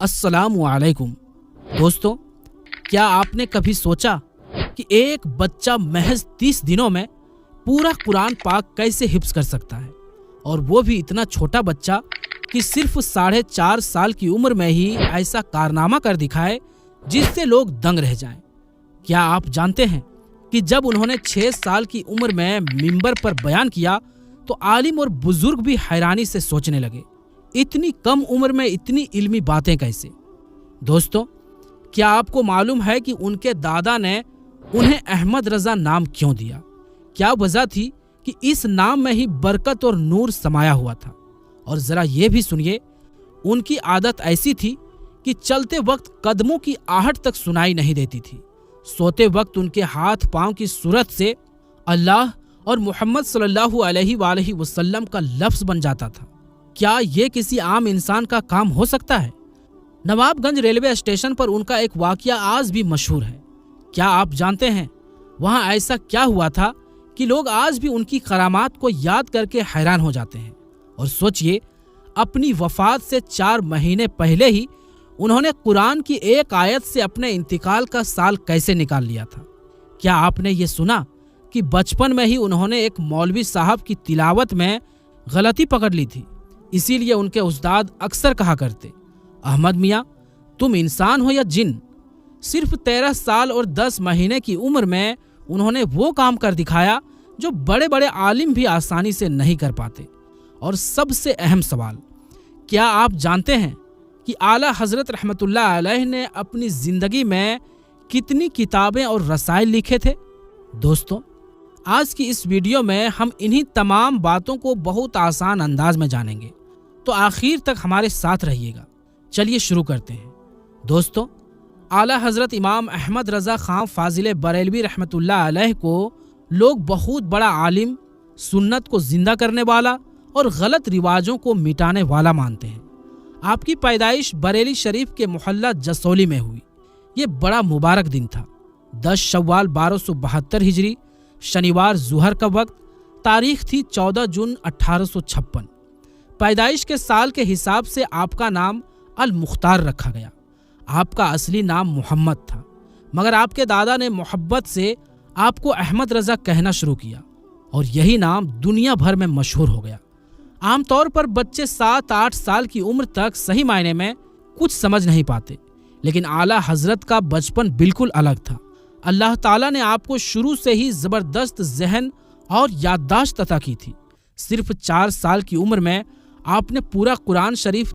अस्सलामु अलैकुम। दोस्तों, क्या आपने कभी सोचा कि एक बच्चा महज 30 दिनों में पूरा कुरान पाक कैसे हिफ्ज कर सकता है, और वो भी इतना छोटा बच्चा कि सिर्फ 4.5 साल की उम्र में ही ऐसा कारनामा कर दिखाए जिससे लोग दंग रह जाएं। क्या आप जानते हैं कि जब उन्होंने 6 साल की उम्र में मिंबर पर बयान किया तो आलिम और बुजुर्ग भी हैरानी से सोचने लगे, इतनी कम उम्र में इतनी इल्मी बातें कैसे। दोस्तों, क्या आपको मालूम है कि उनके दादा ने उन्हें अहमद रजा नाम क्यों दिया? क्या वजह थी कि इस नाम में ही बरकत और नूर समाया हुआ था? और जरा ये भी सुनिए, उनकी आदत ऐसी थी कि चलते वक्त कदमों की आहट तक सुनाई नहीं देती थी। सोते वक्त उनके हाथ पांव की सूरत से अल्लाह और मोहम्मद सल्लल्लाहु अलैहि वसल्लम का लफ्ज बन जाता था। क्या ये किसी आम इंसान का काम हो सकता है? नवाबगंज रेलवे स्टेशन पर उनका एक वाकया आज भी मशहूर है। क्या आप जानते हैं वहां ऐसा क्या हुआ था कि लोग आज भी उनकी करामात को याद करके हैरान हो जाते हैं। और सोचिए, अपनी वफात से 4 महीने पहले ही उन्होंने कुरान की एक आयत से अपने इंतकाल का साल कैसे निकाल लिया था। क्या आपने ये सुना कि बचपन में ही उन्होंने एक मौलवी साहब की तिलावत में गलती पकड़ ली थी, इसीलिए उनके उस्ताद अक्सर कहा करते, अहमद मियाँ, तुम इंसान हो या जिन। सिर्फ 13 साल और 10 महीने की उम्र में उन्होंने वो काम कर दिखाया जो बड़े बड़े आलिम भी आसानी से नहीं कर पाते। और सबसे अहम सवाल, क्या आप जानते हैं कि आला हजरत रहमतुल्लाह अलैह ने अपनी जिंदगी में कितनी किताबें और रसायल लिखे थे? दोस्तों, आज की इस वीडियो में हम इन्हीं तमाम बातों को बहुत आसान अंदाज में जानेंगे, तो आखिर तक हमारे साथ रहिएगा। चलिए शुरू करते हैं। दोस्तों, आला हजरत इमाम अहमद रजा खां फाजिल बरेलवी रहमतुल्लाह अलैह को लोग बहुत बड़ा आलिम, सुन्नत को जिंदा करने वाला और गलत रिवाजों को मिटाने वाला मानते हैं। आपकी पैदाइश बरेली शरीफ के मोहल्ला जसोली में हुई। ये बड़ा मुबारक दिन था। 10 शव्वाल 1272 हिजरी, शनिवार जुहर का वक्त, तारीख थी 14 जून 1856। पैदाइश के साल के हिसाब से आपका नाम अल मुख्तार रखा गया। आपका असली नाम मोहम्मद था, मगर आपके दादा ने मोहब्बत से आपको अहमद रजा कहना शुरू किया और यही नाम दुनिया भर में मशहूर हो गया। आमतौर पर बच्चे 7-8 साल की उम्र तक सही मायने में कुछ समझ नहीं पाते, लेकिन आला हजरत का बचपन बिल्कुल अलग था। अल्लाह ताला ने आपको शुरू से ही जबरदस्त जहन और याददाश्त अता की थी। सिर्फ 4 साल की उम्र में आपने पूरा कुरान शरीफ